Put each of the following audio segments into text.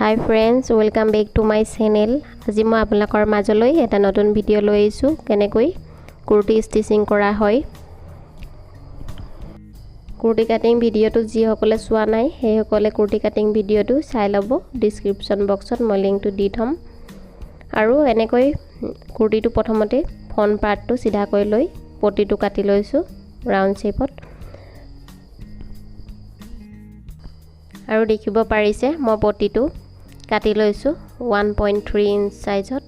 Hi friends, welcome back to my channel. আজি মই আপোনালোকৰ মাজলৈ এটা নতুন ভিডিঅ' লৈ আহিছো কেনেকৈ কুৰ্তি ষ্টিচিং কৰা হয়। কুৰ্তি কাটিং ভিডিঅ'টো যি সকলে চোৱা নাই সেই সকলে কুৰ্তি কাটিং ভিডিঅ'টো চাই ল'ব। ডেসক্ৰিপচন বক্সত মই লিংকটো দি থম। আৰু এনেকৈ কুৰ্তিটো প্ৰথমতে ফ্ৰন্ট পাৰ্টটো সিধা কৰি লৈ পটিটো কাটি লৈছো ৰাউন্ড শেপত। আৰু দেখিব পাৰিছে মই পটিটো কাটি লৈছো 1.3 ইঞ্চ সাইজত।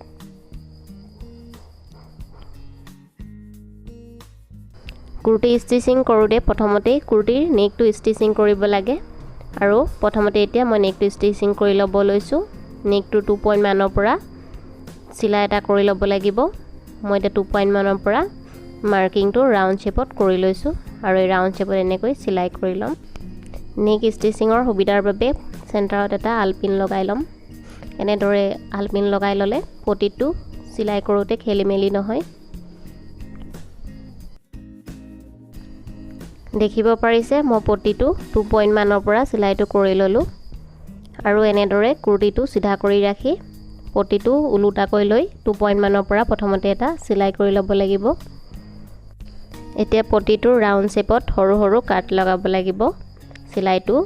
কুৰ্তি ষ্টিচিং কৰোতে প্ৰথমতে কুৰ্তিৰ নেকটো ষ্টিচিং কৰিব লাগে আৰু প্ৰথমতে এতিয়া মই নেকটো ষ্টিচিং কৰি ল'ব লৈছো। নেকটো 2 পইণ্ট মানৰ পৰা চিলাই এটা কৰি ল'ব লাগিব। মই এটা 2 পইণ্ট মানৰ পৰা মাৰ্কিংটো ৰাউন্ড শেপত কৰি লৈছো আৰু এই ৰাউন্ড শেপত এনেকৈ চিলাই কৰি ল'ম। নেক ষ্টিচিংৰ সুবিধাৰ বাবে সেন্টাৰত এটা আলপিন লগাই ল'ম। এনেদৰে আলপিন লগাই ল'লে পটিটো চিলাই কৰোতে খেলিমেলি নহয়। দেখিব পাৰিছে মই পটিটো 2 পইণ্ট মানৰ পৰা চিলাইটো কৰি ল'লো আৰু এনেদৰে কুৰ্তিটো সিধা কৰি ৰাখি পটিটো উলুটাকৈ লৈ 2 পইণ্ট মানৰ পৰা প্ৰথমতে এটা চিলাই কৰি ল'ব লাগিব। এতিয়া পটিটোৰ ৰাউন্ড শেপত সৰু সৰু কাট লগাব লাগিব। চিলাইটো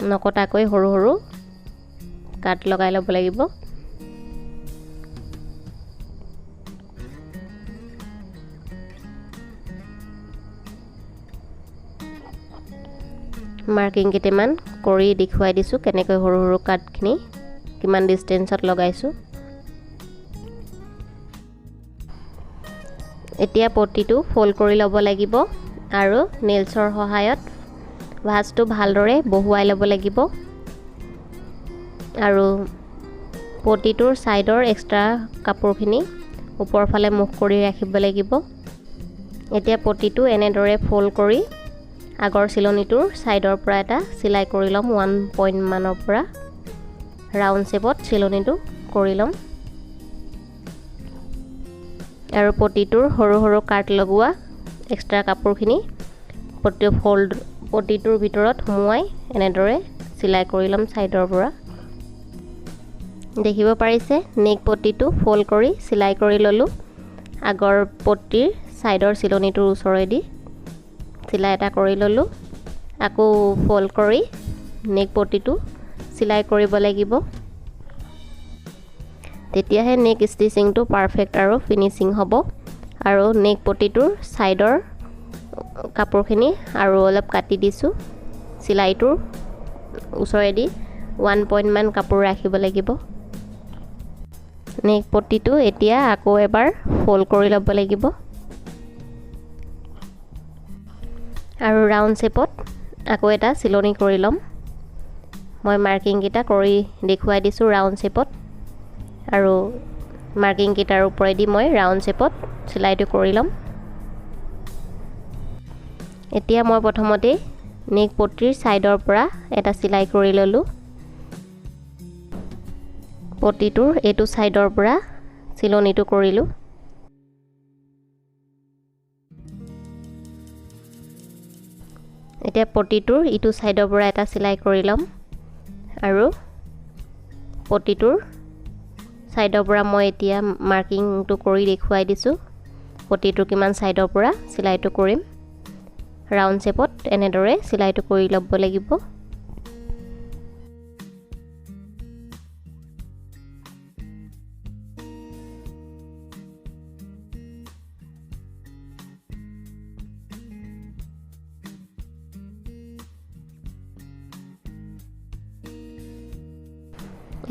নকটাকৈ সৰু সৰু কাট লগাই ল'ব লাগিব। মাৰ্কিং কেইটামান কৰি দেখুৱাই দিছো কেনেকৈ সৰু সৰু কাটখিনি কিমান ডিসটেন্সত লগাইছো। এতিয়া পটিটো ফোল্ড কৰি ল'ব লাগিব আৰু নেলছৰ সহায়ত ভাঁজটো ভালদৰে বহুৱাই ল'ব লাগিব আৰু পটিটোৰ সাইডৰ এক্সট্ৰা কাপোৰখিনি ওপৰ ফালে মুখ কৰি ৰাখিব লাগিব। এতিয়া পটিটো এনেদৰে ফোল্ড কৰি আগৰ চিলনিটোৰ সাইডৰ পৰা এটা চিলাই কৰি ল'ম 1 পইণ্ট মানৰ পৰা ৰাউন্ড শেপত চিলনিটো কৰি ল'ম আৰু পটিটোৰ সৰু সৰু কাট লগোৱা এক্সট্ৰা কাপোৰখিনি পটিটোৰ ভিতৰত সোমোৱাই এনেদৰে চিলাই কৰি ল'ম সাইডৰ পৰা। দেখিব পাৰিছে নেক পটিটো ফোল্ড কৰি চিলাই কৰি ল'লো। আগৰ পটিৰ সাইডৰ চিলনিটোৰ ওচৰেদি চিলাই এটা কৰি ল'লো। আকৌ ফোল্ড কৰি নেক পটিটো চিলাই কৰিব লাগিব। তেতিয়াহে নেক ষ্টিচিংটো পাৰফেক্ট আৰু ফিনিচিং হ'ব। আৰু নেক পটিটোৰ সাইডৰ কাপোৰখিনি আৰু অলপ কাটি দিছো। চিলাইটোৰ ওচৰেদি 1 পইণ্ট মান কাপোৰ ৰাখিব লাগিব। নেক পটিটো এতিয়া আকৌ এবাৰ ফোল্ড কৰি ল'ব লাগিব আৰু ৰাউন্ড শেপত আকৌ এটা চিলনি কৰি ল'ম। মই মাৰ্কিং কেইটা কৰি দেখুৱাই দিছো ৰাউন্ড শেপত আৰু মাৰ্কিং কেইটাৰ ওপৰেদি মই ৰাউন্ড শেপত চিলাইটো কৰি ল'ম। এতিয়া মই প্ৰথমতে নেক পটিৰ সাইডৰ পৰা এটা চিলাই কৰি ল'লো। পটিটোৰ এইটো সাইডৰ পৰা চিলনিটো কৰিলো। এতিয়া পটিটোৰ ইটো সাইডৰ পৰা এটা চিলাই কৰি ল'ম আৰু পটিটোৰ সাইডৰ পৰা মই এতিয়া মাৰ্কিংটো কৰি দেখুৱাই দিছো পটিটোৰ কিমান সাইডৰ পৰা চিলাইটো কৰিম। ৰাউন্ড শেপত এনেদৰে চিলাইটো কৰি ল'ব লাগিব।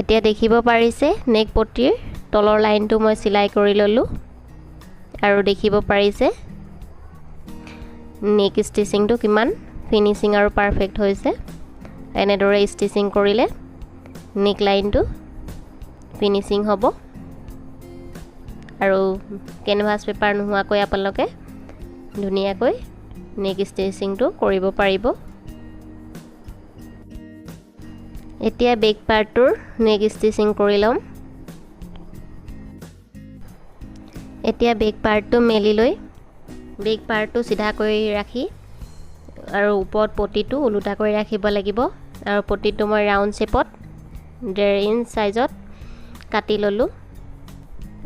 এতিয়া দেখিব পাৰিছে নেক পটিৰ তলৰ লাইনটো মই চিলাই কৰি ল'লো আৰু দেখিব পাৰিছে নেক ষ্টিচিংটো কিমান ফিনিচিং আৰু পাৰফেক্ট হৈছে। এনেদৰে ষ্টিচিং কৰিলে নেক লাইনটো ফিনিচিং হ'ব আৰু কেনভাছ পেপাৰ নোহোৱাকৈ আপোনালোকে ধুনীয়াকৈ নেক ষ্টিচিংটো কৰিব পাৰিব। এতিয়া বেক পাৰ্টৰ নেক ষ্টিচিং কৰি ল'ম। এতিয়া বেক পাৰ্টটো মেলি লৈ বেক পাৰ্টটো সিধা কৰি ৰাখি আৰু ওপৰত পটিটো উলুটা কৰি ৰাখিব লাগিব আৰু পটিটো মই ৰাউন্ড শেপত 1.5 ইঞ্চ সাইজত কাটি ললো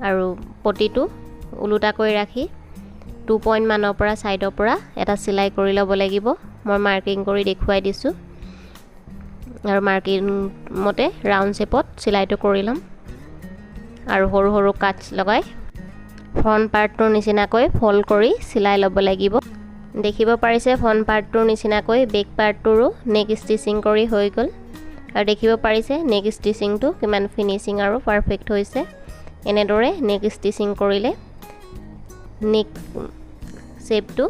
আৰু পটিটো উলুটা কৰি ৰাখি 2 পইণ্ট মানৰ পৰা সাইডৰ পৰা এটা সিলাই কৰি ল'ব লাগিব মই মাৰ্কিং কৰি দেখুৱাই দিছো আৰু মাৰ্কিং মতে ৰাউন্ড শেপত সিলাইটো কৰি লম আৰু সৰু সৰু কাটছ লগাই ফ্ৰন্ট পাৰ্টৰ নিচিনাকৈ ফল্ড কৰি সিলাই ল'ব লাগিব দেখিব পাৰিছে ফ্ৰন্ট পাৰ্টৰ নিচিনাকৈ বেক পাৰ্টৰো নেক ষ্টিচিং কৰি হৈ গ'ল আৰু দেখিব পাৰিছে নেক ষ্টিচিংটো কিমান ফিনিশিং আৰু পাৰফেক্ট হৈছে এনেদৰে নেক ষ্টিচিং কৰিলে নেক শেপটো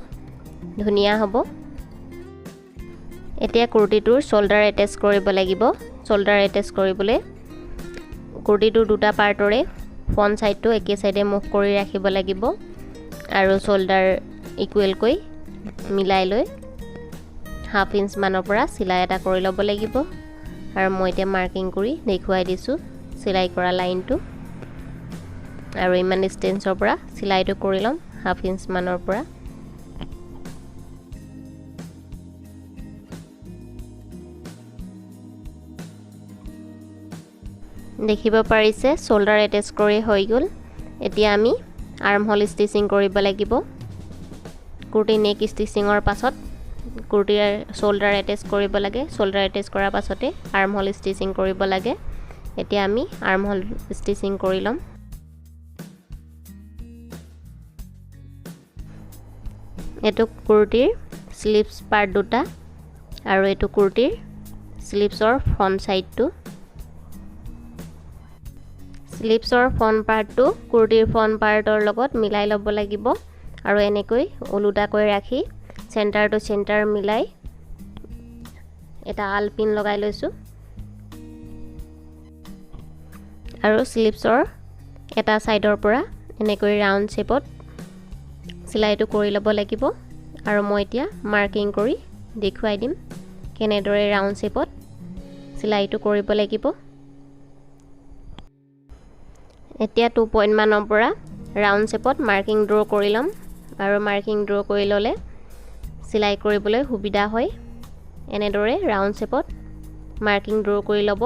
ধুনিয়া হ'ব এতিয়া কুৰ্তিটোৰ শোল্ডাৰ এটাচ কৰিব লাগিব শোল্ডাৰ এটাচ কৰিবলৈ কুৰ্তিটোৰ দুটা পাৰ্টৰে ফ্ৰন্ট সাইডটো একে সাইডে মুভ কৰি ৰাখিব লাগিব আৰু শোল্ডাৰ ইকুৱেল কৈ মিলাই লৈ 1/2 ইঞ্চ মানৰ পৰা সিলাই এটা কৰি ল'ব লাগিব আৰু মই এতিয়া মাৰ্কিং কৰি দেখুৱাই দিছো সিলাই কৰা লাইনটো আৰু ইমান ডিসটেন্সৰ পৰা সিলাইটো কৰি লম 1/2 ইঞ্চ মানৰ পৰা দেখিব পাৰিছে শোল্ডাৰ এটাচ কৰি হৈ গ'ল এতিয়া আমি আৰ্ম হোল ষ্টিচিং কৰিব লাগিব কুৰ্তি নেক ষ্টিচিংৰ পাছত কুৰ্তিৰ শোল্ডাৰ এটাচ কৰিব লাগে শোল্ডাৰ এটাচ কৰাৰ পাছতে আৰ্ম হোল ষ্টিচিং কৰিব লাগে এতিয়া আমি আৰ্ম হোল ষ্টিচিং কৰি লম এটো কুৰ্তিৰ স্লিভছ পাৰ্ট দুটা আৰু এটো কুৰ্তিৰ স্লিভছৰ ফ্ৰন্ট সাইডটো স্লিভছৰ ফ্ৰন্ট পাৰ্টটো কুৰ্তিৰ ফ্ৰন্ট পাৰ্টৰ লগত মিলাই ল'ব লাগিব আৰু এনেকৈ উলুটা কৰি ৰাখি সেন্টাৰ টু সেন্টাৰ মিলাই এটা আল পিন লগাই লৈছো আৰু স্লিভছৰ এটা সাইডৰ পৰা এনেকৈ ৰাউন্ড শেপত সিলাইটো কৰি ল'ব লাগিব আৰু মই এতিয়া মাৰ্কিং কৰি দেখুৱাই দিম কেনেদৰে ৰাউন্ড শেপত সিলাইটো কৰিব লাগিব এতিয়া 2 পইণ্ট মানৰ পৰা ৰাউন্ড শেপত মাৰ্কিং ড্ৰ কৰি লম আৰু মাৰ্কিং ড্ৰ কৰি ললে সিলাই কৰিবলৈ সুবিধা হয় এনেদৰে ৰাউন্ড শেপত মাৰ্কিং ড্ৰ কৰি ল'ব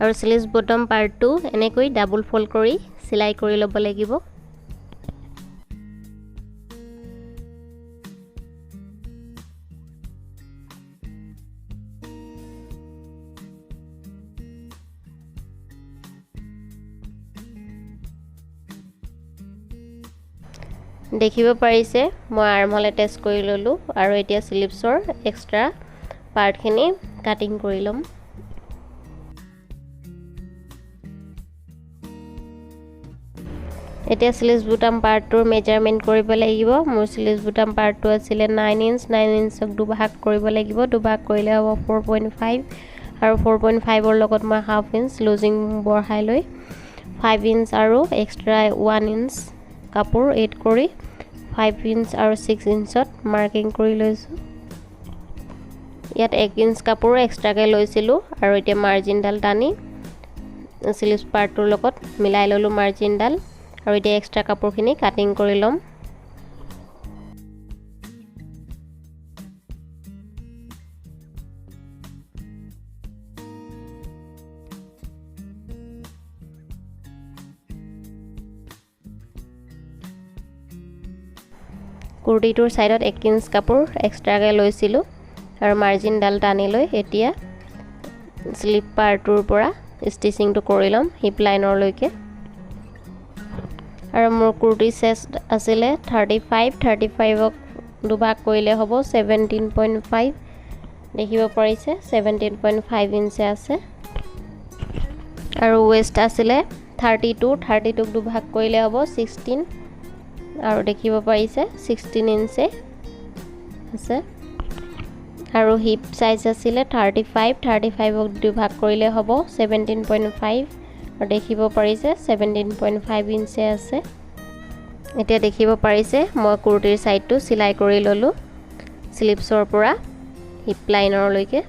আৰু স্লিভছ বটম পাৰ্টটো এনেকৈ ডাবল ফল্ড কৰি সিলাই কৰি ল'ব লাগিব দেখিব পাৰিছে মই আৰ্ম হোল এটাচ কৰি ললো আৰু এতিয়া স্লিভছৰ এক্সট্ৰা পাৰ্টখিনি কাটিং কৰি লম এতিয়া স্লিভছ বুটাম পাৰ্টৰ মেজাৰমেন্ট কৰিব লাগিব মোৰ স্লিভছ বুটাম পাৰ্টটো আছিল 9 ইঞ্চ 9 ইঞ্চক দুভাগ কৰিব লাগিব দুভাগ কৰিলে হ'ব 4.5 আৰু 4.5 ৰ লগত মই 1/2 ইঞ্চ লুজিং বঢ়াই লৈ 5 ইঞ্চ আৰু এক্সট্ৰা 1 ইঞ্চ কাপোৰ এড কৰি 5 ইঞ্চ আৰু 6 ইঞ্চত মাৰ্কিং কৰি লৈছো ইয়াত 1 ইঞ্চ কাপোৰ এক্সট্ৰাকে লৈছিলো আৰু এতিয়া মাৰ্জিনডাল টানি স্লিভছ পাৰ্টৰ লগত মিলাই ললো মাৰ্জিনডাল আৰু এতিয়া এক্সট্ৰা কাপোৰখিনি কাটিং কৰি লম কুৰ্তিটোৰ সাইডত 1 ইঞ্চ কাপোৰ এক্সট্ৰাকে লৈছিলো আৰু মাৰ্জিনডাল টানি লৈ এতিয়া স্লিভ পাৰ্টৰ পৰা ষ্টিচিংটো কৰি লম হিপ লাইনৰ লৈকে আৰু মোৰ কুৰ্তি চেষ্ট আছিল 35ক দুভাগ কৰিলে হ'ব 17.5 দেখিব পাৰিছে 17.5 ইঞ্চ আছে আৰু ওয়েষ্ট আছিল 32ক দুভাগ কৰিলে হ'ব 16 আৰু দেখিব পাৰিছে 16 ইঞ্চ আছে আৰু হিপ সাইজ আছিল 35ক দুভাগ কৰিলে হ'ব 17.5 আৰু দেখিব পাৰিছে 17.5 ইঞ্চ আছে এতিয়া দেখিব পাৰিছে মই কুৰ্তিৰ সাইডটো সিলাই কৰি ললো স্লিভছৰ পৰা হিপ লাইনৰ লৈকে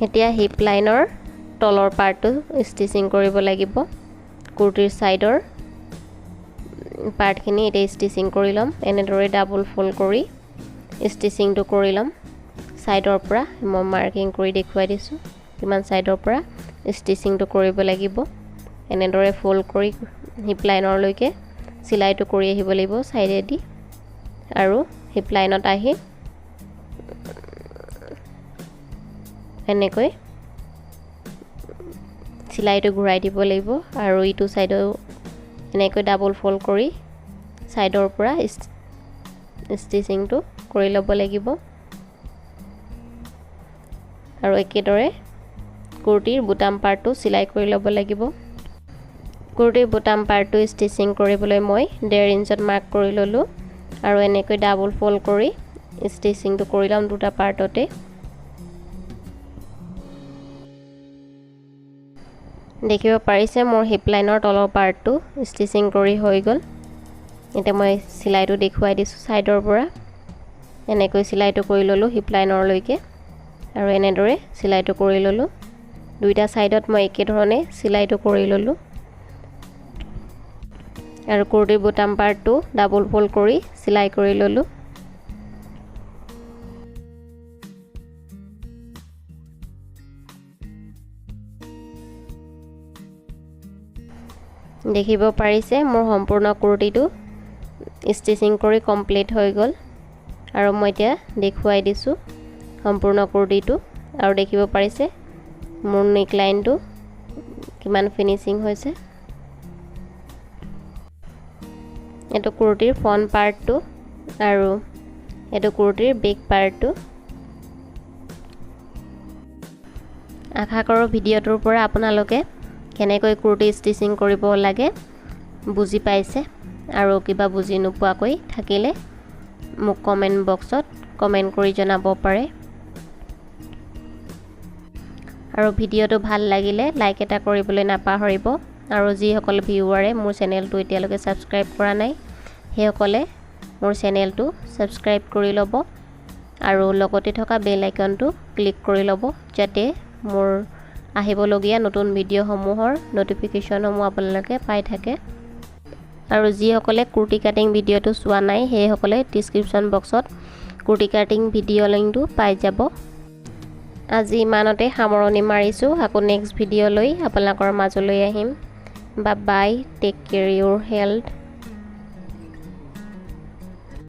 এতিয়া হিপ লাইনৰ তলৰ পাৰ্টটো ষ্টিচিং কৰিব লাগিব কুৰ্তিৰ সাইডৰ পাৰ্টখিনি এটা ষ্টিচিং কৰি লম এনেদৰে ডাবল ফোল্ড কৰি ষ্টিচিংটো কৰি লম সাইডৰ পৰা মই মাৰ্কিং কৰি দেখুৱাই দিছো কিমান সাইডৰ পৰা ষ্টিচিংটো কৰিব লাগিব এনেদৰে ফোল্ড কৰি হিপ লাইনৰ লৈকে সিলাইটো কৰি আহিব লাগিব সাইডেদি আৰু হিপ লাইনত আহি এনেকৈ সিলাইটো ঘূৰাই দিব লাগিব আৰু ইটো সাইডো এনেকৈ ডাবল ফোল্ড কৰি সাইডৰ পৰা ষ্টিচিংটো কৰি ল'ব লাগিব আৰু একেদৰে কুৰ্তিৰ বুটাম পাৰ্টটো সিলাই কৰি ল'ব লাগিব কুৰ্তিৰ বুটাম পাৰ্টটো ষ্টিচিং কৰিবলৈ মই 1.5 ইঞ্চত মাৰ্ক কৰি ললো আৰু এনেকৈ ডাবল ফোল্ড কৰি ষ্টিচিংটো কৰি লম দুটা পাৰ্টতে দেখিব পাৰিছে মোৰ হিপ লাইনৰ তলৰ পাৰ্টটো ষ্টিচিং কৰি হৈ গল এতিয়া মই সিলাইটো দেখুৱাই দিছো সাইডৰ পৰা এনেকৈ সিলাইটো কৰি ললো হিপ লাইনৰ লৈকে আৰু এনেদৰে সিলাইটো কৰি ললো দুইটা সাইডত মই একে ধৰণে সিলাইটো কৰি ললো আৰু কুৰ্তিৰ বুটাম পাৰ্টটো ডাবল ফোল্ড কৰি সিলাই কৰি ললো দেখিব পাৰিছে মোৰ সম্পূৰ্ণ কুৰ্তিটো ষ্টিচিং কৰি কমপ্লিট হৈ গল আৰু মই এতিয়া দেখুৱাই দিছো সম্পূৰ্ণ কুৰ্তিটো আৰু দেখিব পাৰিছে মোৰ নেক লাইনটো কিমান ফিনিশিং হৈছে এটো কুৰ্তিৰ ফ্ৰন্ট পাৰ্টটো আৰু এটো কুৰ্তিৰ বেক পাৰ্টটো আশা কৰো ভিডিওটোৰ পৰা আপোনালোকে কেনেকৈ কুৰ্তি ষ্টিচিং কৰিব লাগে বুজি পাইছে আৰু কিবা বুজি নোপোৱাকৈ থাকিলে মোক কমেন্ট বক্সত কমেন্ট কৰি জনাব পাৰে আৰু ভিডিওটো ভাল লাগিলে লাইক এটা কৰিবলৈ নাপাহৰিব আৰু যিসকল ভিউৱাৰে মোৰ চেনেলটো এতিয়ালৈকে সাবস্ক্ৰাইব কৰা নাই হেসকলে মোৰ চেনেলটো সাবস্ক্ৰাইব কৰি ল'ব আৰু লগতে থকা বেল আইকনটো ক্লিক কৰি ল'ব যাতে মোৰ আহিবলগীয়া নতুন ভিডিওসমূহৰ নটিফিকেশনসমূহ আপোনালোকে পাই থাকে আৰু যিসকলে কুৰ্তি কাটিং ভিডিওটো চোৱা নাই হেসকলে ডেসক্ৰিপচন বক্সত কুৰ্তি কাটিং ভিডিও লিংকটো পাই যাব আজি ইমানতে সামৰণি মাৰিছো আকৌ নেক্সট ভিডিও লৈ আপোনালোকৰ মাজলৈ আহিম বাই বাই টেক কেয়াৰ ইউৰ হেল্থ